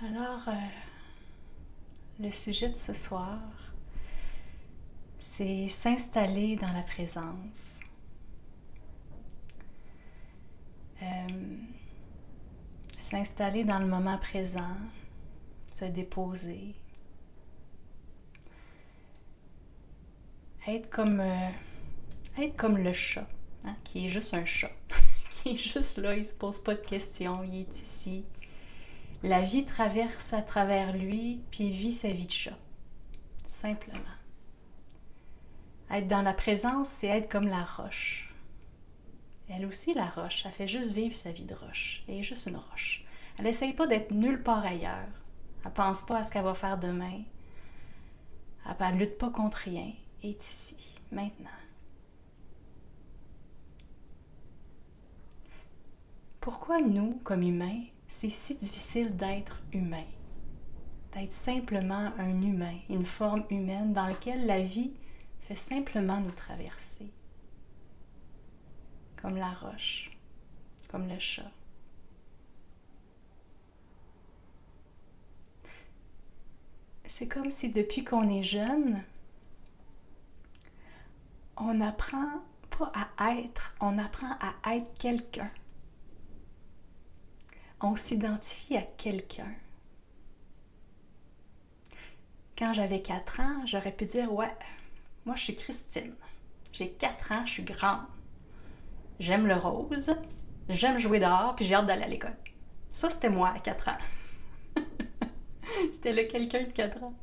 Alors, le sujet de ce soir, c'est s'installer dans la présence. S'installer dans le moment présent, se déposer, être comme le chat, hein, qui est juste un chat, qui est juste là, il ne se pose pas de questions, il est ici. La vie traverse à travers lui, puis il vit sa vie de chat, simplement. Être dans la présence, c'est être comme la roche. Elle aussi, la roche, elle fait juste vivre sa vie de roche. Elle est juste une roche. Elle n'essaye pas d'être nulle part ailleurs. Elle ne pense pas à ce qu'elle va faire demain. Elle ne lutte pas contre rien. Elle est ici, maintenant. Pourquoi nous, comme humains, c'est si difficile d'être humain? D'être simplement un humain, une forme humaine dans laquelle la vie fait simplement nous traverser. Comme la roche, comme le chat. C'est comme si depuis qu'on est jeune, on n'apprend pas à être, on apprend à être quelqu'un. On s'identifie à quelqu'un. Quand j'avais 4 ans, j'aurais pu dire « Ouais, moi je suis Christine. J'ai 4 ans, je suis grande. J'aime le rose, j'aime jouer dehors, puis j'ai hâte d'aller à l'école. » Ça, c'était moi à 4 ans. C'était le quelqu'un de 4 ans.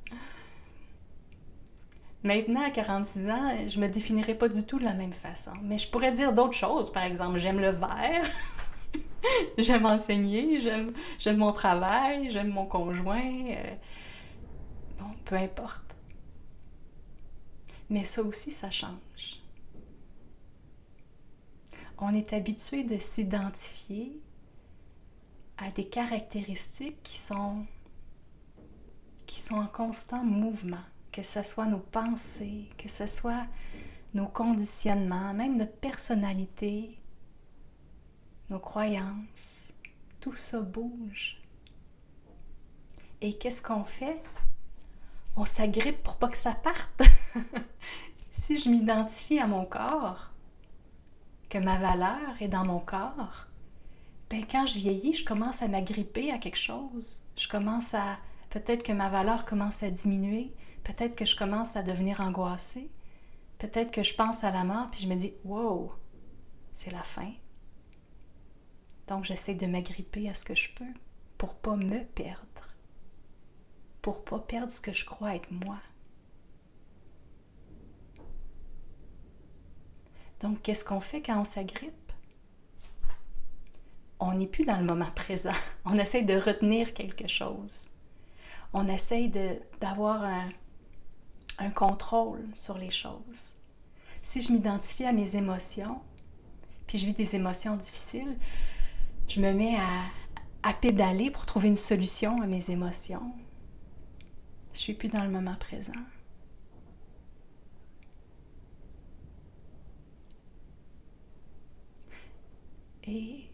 Maintenant, à 46 ans, je me définirais pas du tout de la même façon. Mais je pourrais dire d'autres choses. Par exemple, j'aime le vert, j'aime enseigner, j'aime mon travail, j'aime mon conjoint. Bon, peu importe. Mais ça aussi, ça change. On est habitué de s'identifier à des caractéristiques qui sont en constant mouvement. Que ce soit nos pensées, que ce soit nos conditionnements, même notre personnalité, nos croyances. Tout ça bouge. Et qu'est-ce qu'on fait? On s'agrippe pour pas que ça parte. Si je m'identifie à mon corps, que ma valeur est dans mon corps, ben quand je vieillis, je commence à m'agripper à quelque chose. Peut-être que ma valeur commence à diminuer. Peut-être que je commence à devenir angoissée. Peut-être que je pense à la mort puis je me dis « Wow, c'est la fin. » Donc j'essaie de m'agripper à ce que je peux pour pas me perdre. Pour pas perdre ce que je crois être moi. Donc, qu'est-ce qu'on fait quand on s'agrippe? On n'est plus dans le moment présent. On essaye de retenir quelque chose. On essaye d'avoir un contrôle sur les choses. Si je m'identifie à mes émotions, puis je vis des émotions difficiles, je me mets à pédaler pour trouver une solution à mes émotions. Je ne suis plus dans le moment présent. Et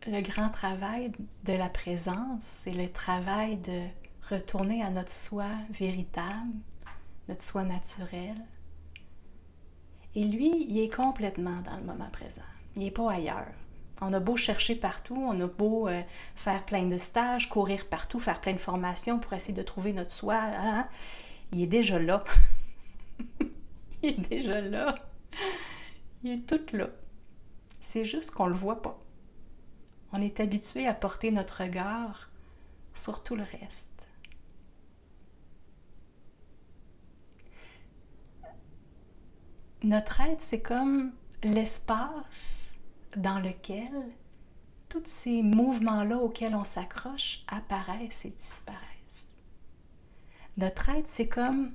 le grand travail de la présence, c'est le travail de retourner à notre soi véritable, notre soi naturel. Et lui, il est complètement dans le moment présent. Il n'est pas ailleurs. On a beau chercher partout, on a beau faire plein de stages, courir partout, faire plein de formations pour essayer de trouver notre soi. Hein? Il est déjà là. Il est déjà là. Il est tout là. C'est juste qu'on ne le voit pas. On est habitué à porter notre regard sur tout le reste. Notre être, c'est comme l'espace dans lequel tous ces mouvements-là auxquels on s'accroche apparaissent et disparaissent. Notre être, c'est comme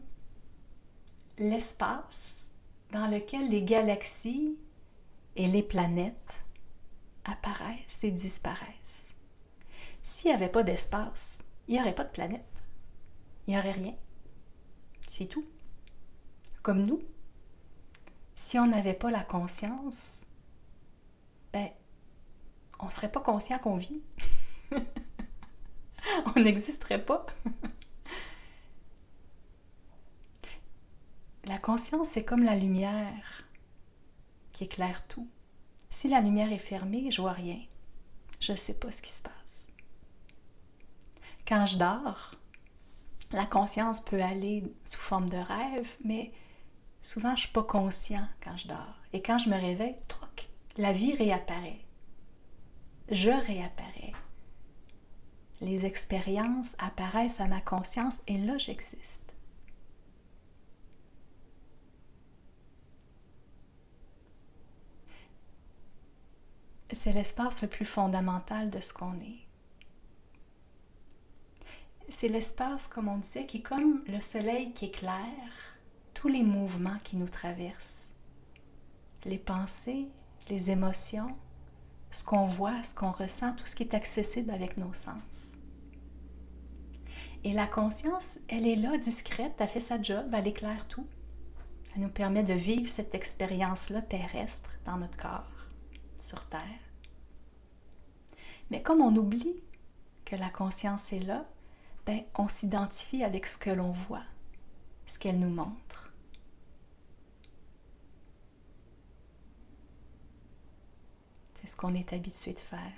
l'espace dans lequel les galaxies et les planètes apparaissent et disparaissent. S'il n'y avait pas d'espace, il n'y aurait pas de planète. Il n'y aurait rien. C'est tout. Comme nous. Si on n'avait pas la conscience, ben, on ne serait pas conscient qu'on vit. On n'existerait pas. La conscience, c'est comme la lumière qui éclaire tout. Si la lumière est fermée, je vois rien. Je ne sais pas ce qui se passe. Quand je dors, la conscience peut aller sous forme de rêve, mais souvent je ne suis pas conscient quand je dors. Et quand je me réveille, troc, la vie réapparaît. Je réapparais. Les expériences apparaissent à ma conscience et là j'existe. C'est l'espace le plus fondamental de ce qu'on est. C'est l'espace, comme on disait, qui est comme le soleil qui éclaire tous les mouvements qui nous traversent. Les pensées, les émotions, ce qu'on voit, ce qu'on ressent, tout ce qui est accessible avec nos sens. Et la conscience, elle est là, discrète, elle fait sa job, elle éclaire tout. Elle nous permet de vivre cette expérience-là terrestre dans notre corps, sur Terre. Mais comme on oublie que la conscience est là, ben, on s'identifie avec ce que l'on voit, ce qu'elle nous montre. C'est ce qu'on est habitué de faire.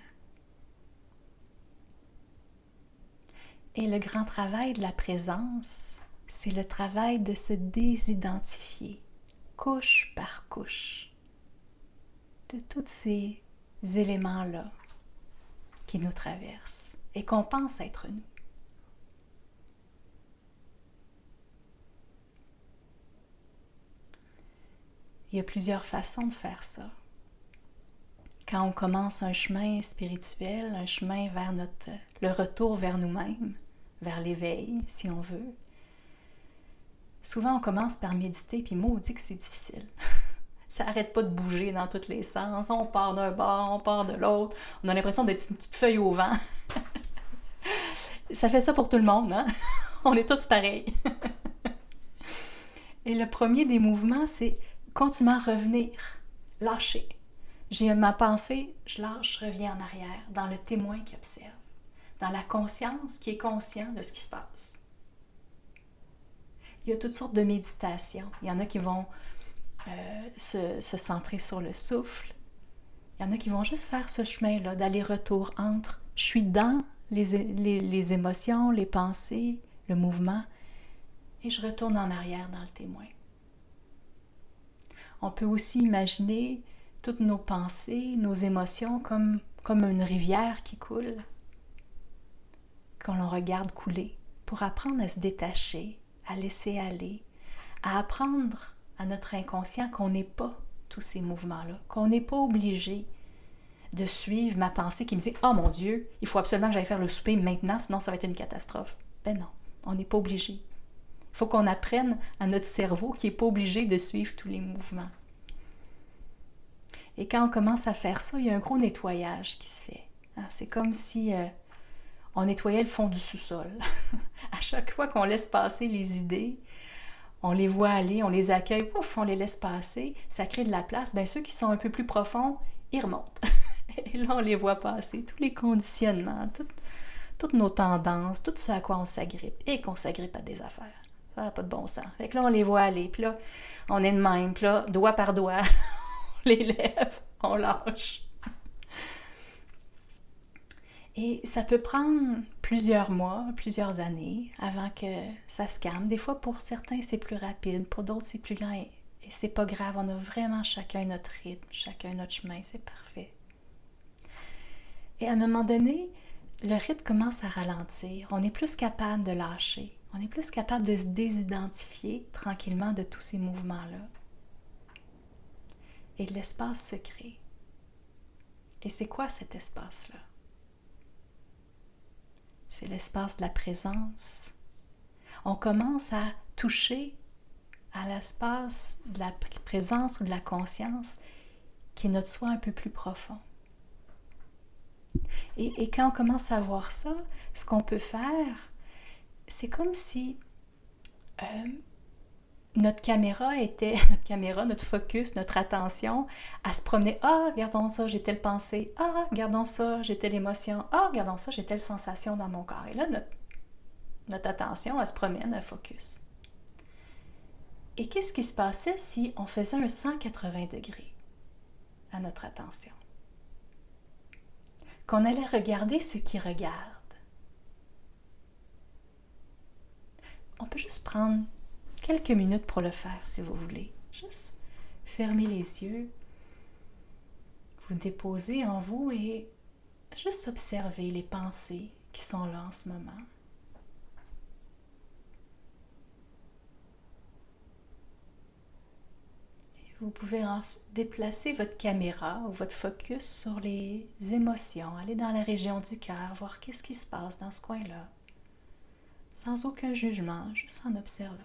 Et le grand travail de la présence, c'est le travail de se désidentifier, couche par couche, de tous ces éléments-là qui nous traversent et qu'on pense être nous. Il y a plusieurs façons de faire ça. Quand on commence un chemin spirituel, un chemin vers le retour vers nous-mêmes, vers l'éveil, si on veut, souvent on commence par méditer, puis maudit que c'est difficile. Ça n'arrête pas de bouger dans tous les sens. On part d'un bord, on part de l'autre. On a l'impression d'être une petite feuille au vent. Ça fait ça pour tout le monde, hein? On est tous pareils. Et le premier des mouvements, c'est continuellement revenir, lâcher. J'ai ma pensée, je lâche, je reviens en arrière, dans le témoin qui observe, dans la conscience qui est conscient de ce qui se passe. Il y a toutes sortes de méditations. Il y en a qui vont se centrer sur le souffle. Il y en a qui vont juste faire ce chemin-là, d'aller-retour entre je suis dans les émotions, les pensées, le mouvement, et je retourne en arrière dans le témoin. On peut aussi imaginer toutes nos pensées, nos émotions comme une rivière qui coule, qu'on regarde couler, pour apprendre à se détacher, à laisser aller, à apprendre à notre inconscient qu'on n'est pas tous ces mouvements-là, qu'on n'est pas obligé de suivre ma pensée qui me dit « Oh mon Dieu, il faut absolument que j'aille faire le souper maintenant, sinon ça va être une catastrophe. » Ben non, on n'est pas obligé. Il faut qu'on apprenne à notre cerveau qui n'est pas obligé de suivre tous les mouvements. Et quand on commence à faire ça, il y a un gros nettoyage qui se fait. C'est comme si on nettoyait le fond du sous-sol. À chaque fois qu'on laisse passer les idées, on les voit aller, on les accueille, pouf, on les laisse passer, ça crée de la place. Bien, ceux qui sont un peu plus profonds, ils remontent. Et là, on les voit passer, tous les conditionnements, toutes nos tendances, tout ce à quoi on s'agrippe, et qu'on s'agrippe à des affaires. Ça n'a pas de bon sens. Fait que là, on les voit aller, puis là, on est de même, puis là, doigt par doigt, on les lève, on lâche. Et ça peut prendre plusieurs mois, plusieurs années avant que ça se calme. Des fois, pour certains, c'est plus rapide, pour d'autres, c'est plus lent. Et c'est pas grave, on a vraiment chacun notre rythme, chacun notre chemin, c'est parfait. Et à un moment donné, le rythme commence à ralentir. On est plus capable de lâcher. On est plus capable de se désidentifier tranquillement de tous ces mouvements-là. Et l'espace se crée. Et c'est quoi cet espace-là? C'est l'espace de la présence. On commence à toucher à l'espace de la présence ou de la conscience qui est notre soi un peu plus profond. Et quand on commence à voir ça, ce qu'on peut faire, c'est comme si notre caméra, notre focus, notre attention, à se promener. Ah, regardons ça, j'ai telle pensée. Ah, regardons ça, j'ai telle émotion. Ah, regardons ça, j'ai telle sensation dans mon corps. Et là, notre attention, elle se promène, elle focus. Et qu'est-ce qui se passait si on faisait un 180 degrés à notre attention? Qu'on allait regarder ce qui regarde. On peut juste prendre quelques minutes pour le faire si vous voulez. Juste fermer les yeux, vous déposer en vous et juste observer les pensées qui sont là en ce moment. Et vous pouvez ensuite déplacer votre caméra ou votre focus sur les émotions, aller dans la région du cœur, voir qu'est-ce qui se passe dans ce coin-là, sans aucun jugement, juste en observant.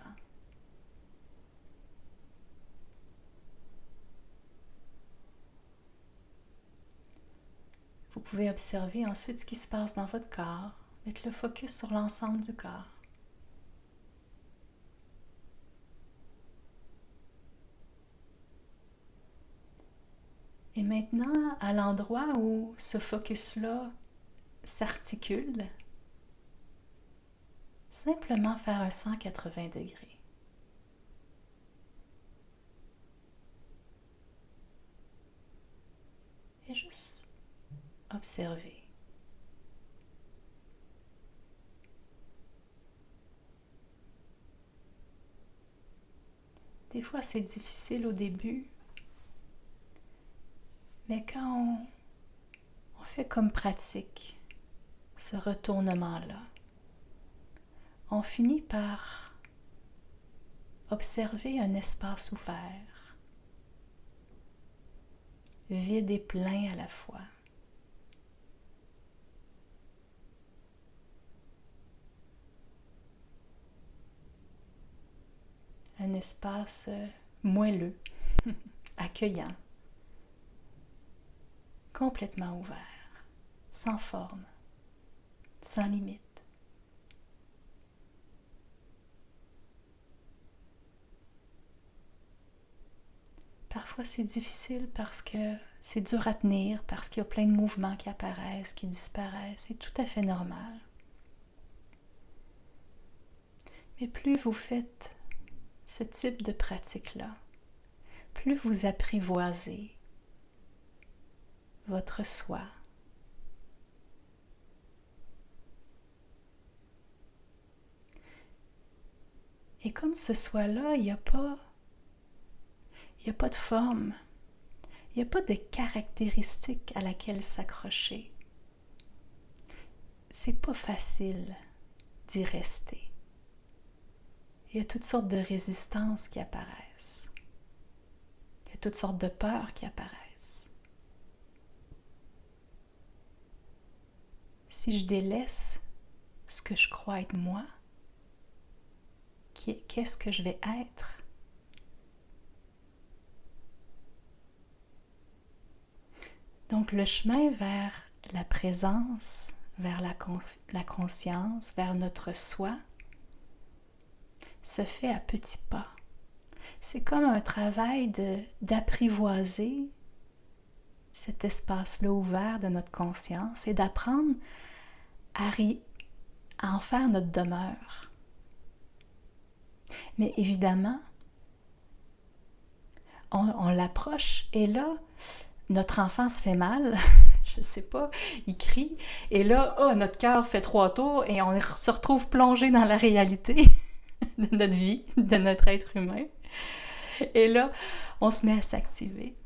Vous pouvez observer ensuite ce qui se passe dans votre corps, mettre le focus sur l'ensemble du corps. Et maintenant, à l'endroit où ce focus-là s'articule, simplement faire un 180 degrés. Et juste observer. Des fois, c'est difficile au début, mais quand on fait comme pratique ce retournement-là, on finit par observer un espace ouvert, vide et plein à la fois. Un espace moelleux, accueillant, complètement ouvert, sans forme, sans limite. Parfois c'est difficile parce que c'est dur à tenir, parce qu'il y a plein de mouvements qui apparaissent, qui disparaissent, c'est tout à fait normal. Mais plus vous faites ce type de pratique-là, plus vous apprivoisez votre soi. Et comme ce soi-là, il n'y a pas de forme, il n'y a pas de caractéristique à laquelle s'accrocher. C'est pas facile d'y rester. Il y a toutes sortes de résistances qui apparaissent. Il y a toutes sortes de peurs qui apparaissent. Si je délaisse ce que je crois être moi, qu'est-ce que je vais être? Donc le chemin vers la présence, vers la conscience, vers notre soi, se fait à petits pas. C'est comme un travail d'apprivoiser cet espace-là ouvert de notre conscience et d'apprendre à en faire notre demeure. Mais évidemment, on l'approche et là, notre enfant se fait mal, je sais pas, il crie, et là, notre cœur fait 3 tours et on se retrouve plongé dans la réalité de notre vie, de notre être humain. Et là, on se met à s'activer.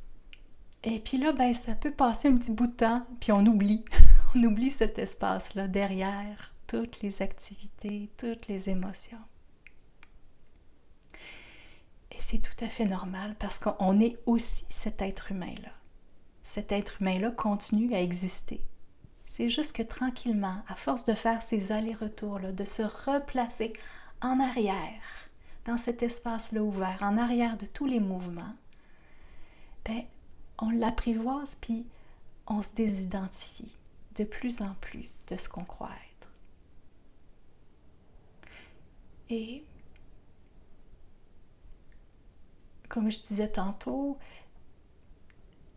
Et puis là, ça peut passer un petit bout de temps, puis on oublie. On oublie cet espace-là derrière toutes les activités, toutes les émotions. Et c'est tout à fait normal parce qu'on est aussi cet être humain-là. Cet être humain-là continue à exister. C'est juste que tranquillement, à force de faire ces allers-retours-là, de se replacer en arrière, dans cet espace-là ouvert, en arrière de tous les mouvements, on l'apprivoise puis on se désidentifie de plus en plus de ce qu'on croit être. Et comme je disais tantôt,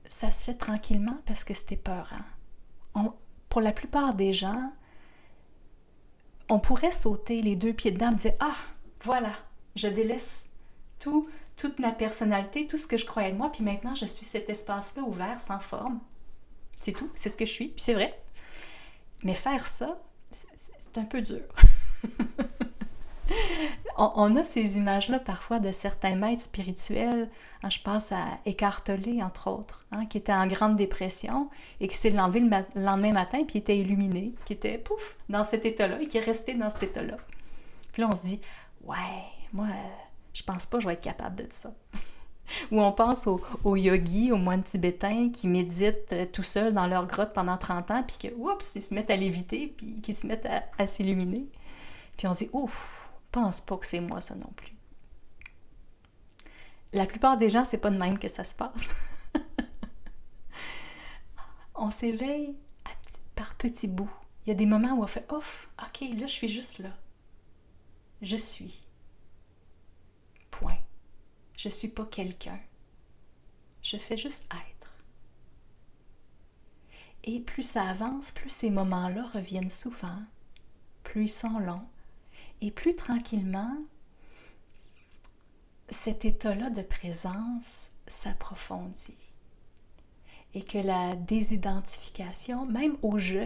ça se fait tranquillement parce que c'était peurant. Pour la plupart des gens, on pourrait sauter les deux pieds dedans et me dire « Ah, voilà, je délaisse toute ma personnalité, tout ce que je croyais de moi, puis maintenant je suis cet espace-là ouvert, sans forme. C'est tout, c'est ce que je suis, puis c'est vrai. » Mais faire ça, c'est un peu dur. On a ces images-là parfois de certains maîtres spirituels. Je pense à Eckhart Tolle, entre autres, qui était en grande dépression et qui s'est enlevé le lendemain matin puis était illuminé, qui était, pouf, dans cet état-là et qui est resté dans cet état-là. Puis là, on se dit, ouais, moi, je pense pas que je vais être capable de ça. Ou on pense aux yogis, aux moines tibétains qui méditent tout seuls dans leur grotte pendant 30 ans puis que, oups, ils se mettent à léviter puis qu'ils se mettent à s'illuminer. Puis on se dit, ouf, pense pas que c'est moi ça non plus. La plupart des gens, c'est pas de même que ça se passe. On s'éveille par petits bouts. Il y a des moments où on fait, ouf, ok, là je suis juste là. Je suis. Point. Je suis pas quelqu'un. Je fais juste être. Et plus ça avance, plus ces moments-là reviennent souvent, plus ils sont longs, et plus tranquillement, cet état-là de présence s'approfondit. Et que la désidentification, même au je,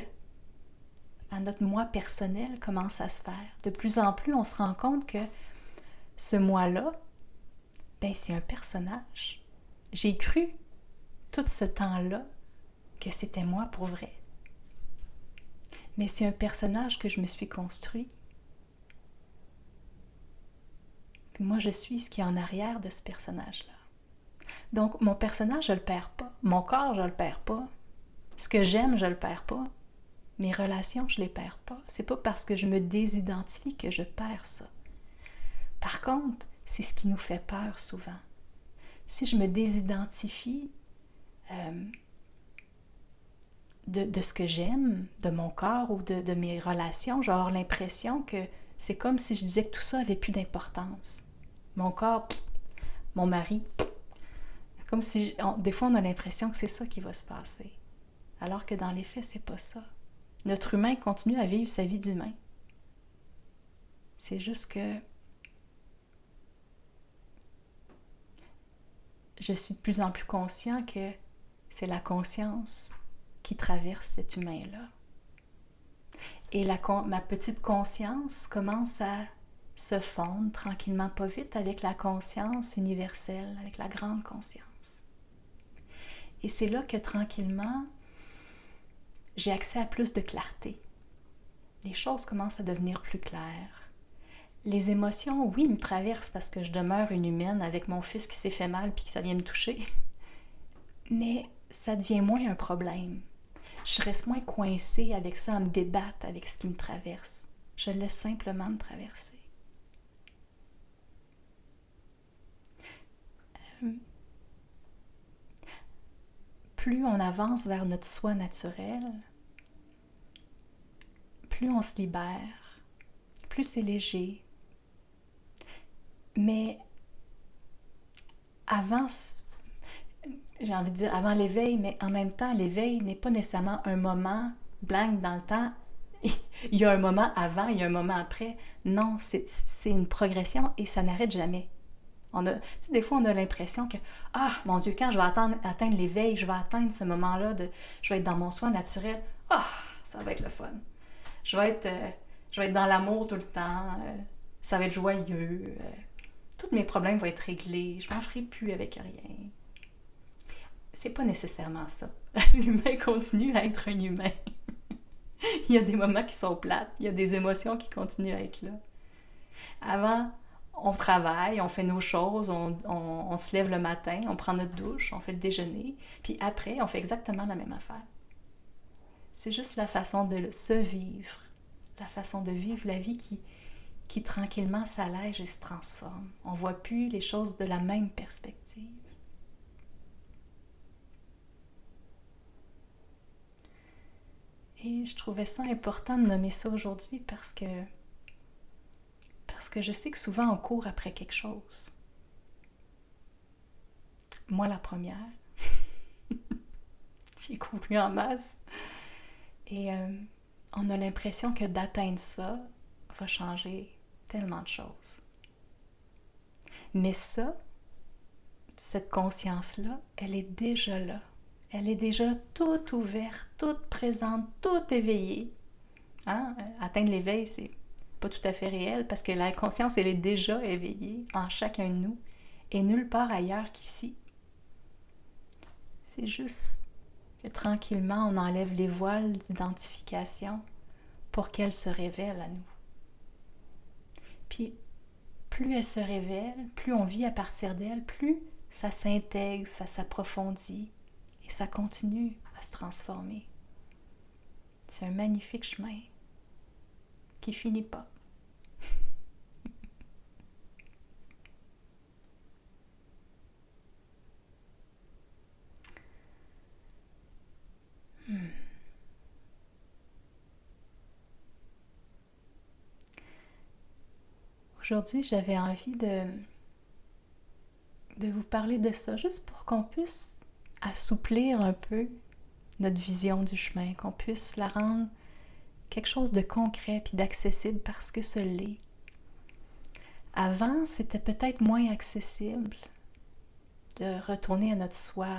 à notre moi personnel, commence à se faire. De plus en plus, on se rend compte que ce moi-là, c'est un personnage. J'ai cru tout ce temps-là que c'était moi pour vrai. Mais c'est un personnage que je me suis construit. Puis moi, je suis ce qui est en arrière de ce personnage-là. Donc, mon personnage, je le perds pas. Mon corps, je le perds pas. Ce que j'aime, je le perds pas. Mes relations, je les perds pas. C'est pas parce que je me désidentifie que je perds ça. Par contre, c'est ce qui nous fait peur souvent. Si je me désidentifie de ce que j'aime, de mon corps ou de mes relations, je vais avoir l'impression que c'est comme si je disais que tout ça avait plus d'importance. Mon corps, mon mari, comme si, des fois on a l'impression que c'est ça qui va se passer. Alors que dans les faits, c'est pas ça. Notre humain continue à vivre sa vie d'humain. C'est juste que je suis de plus en plus conscient que c'est la conscience qui traverse cet humain-là. Et ma petite conscience commence à se fondre tranquillement, pas vite, avec la conscience universelle, avec la grande conscience. Et c'est là que tranquillement, j'ai accès à plus de clarté. Les choses commencent à devenir plus claires. Les émotions, oui, me traversent parce que je demeure une humaine avec mon fils qui s'est fait mal puis que ça vient me toucher. Mais ça devient moins un problème. Je reste moins coincée avec ça, à me débattre avec ce qui me traverse. Je le laisse simplement me traverser. Plus on avance vers notre soi naturel, plus on se libère, plus c'est léger. Mais avant, j'ai envie de dire avant l'éveil, mais en même temps, l'éveil n'est pas nécessairement un moment blanc dans le temps. Il y a un moment avant, il y a un moment après. Non, c'est une progression et ça n'arrête jamais. Des fois, on a l'impression que « Ah, mon Dieu, quand je vais atteindre l'éveil, je vais atteindre ce moment-là, je vais être dans mon soi naturel. Ah, ça va être le fun. Je vais être dans l'amour tout le temps. Ça va être joyeux. Tous mes problèmes vont être réglés. Je m'en ferai plus avec rien. » C'est pas nécessairement ça. L'humain continue à être un humain. Il y a des moments qui sont plates. Il y a des émotions qui continuent à être là. Avant, on travaille, on fait nos choses, on se lève le matin, on prend notre douche, on fait le déjeuner, puis après, on fait exactement la même affaire. C'est juste la façon de se vivre, la façon de vivre la vie qui tranquillement s'allège et se transforme. On ne voit plus les choses de la même perspective. Et je trouvais ça important de nommer ça aujourd'hui parce que je sais que souvent on court après quelque chose. Moi, la première. J'ai couru en masse. Et on a l'impression que d'atteindre ça va changer tellement de choses. Mais ça, cette conscience-là, elle est déjà là. Elle est déjà toute ouverte, toute présente, toute éveillée. Hein? Atteindre l'éveil, c'est pas tout à fait réel parce que la conscience, elle est déjà éveillée en chacun de nous et nulle part ailleurs qu'ici. C'est juste que tranquillement, on enlève les voiles d'identification pour qu'elle se révèle à nous. Puis, plus elle se révèle, plus on vit à partir d'elle, plus ça s'intègre, ça s'approfondit et ça continue à se transformer. C'est un magnifique chemin qui finit pas. Aujourd'hui, j'avais envie de vous parler de ça, juste pour qu'on puisse assouplir un peu notre vision du chemin, qu'on puisse la rendre quelque chose de concret puis d'accessible parce que ce l'est. Avant, c'était peut-être moins accessible de retourner à notre soi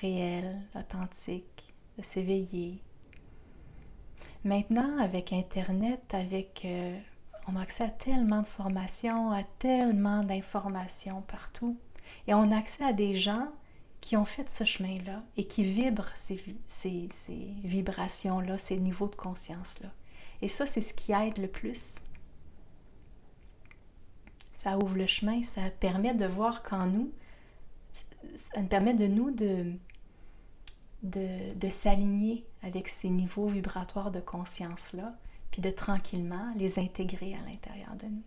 réel, authentique, de s'éveiller. Maintenant, avec Internet, on a accès à tellement de formations, à tellement d'informations partout. Et on a accès à des gens qui ont fait ce chemin-là et qui vibrent ces vibrations-là, ces niveaux de conscience-là. Et ça, c'est ce qui aide le plus. Ça ouvre le chemin, ça permet de voir qu'en nous, ça nous permet de nous de s'aligner avec ces niveaux vibratoires de conscience-là, puis de tranquillement les intégrer à l'intérieur de nous.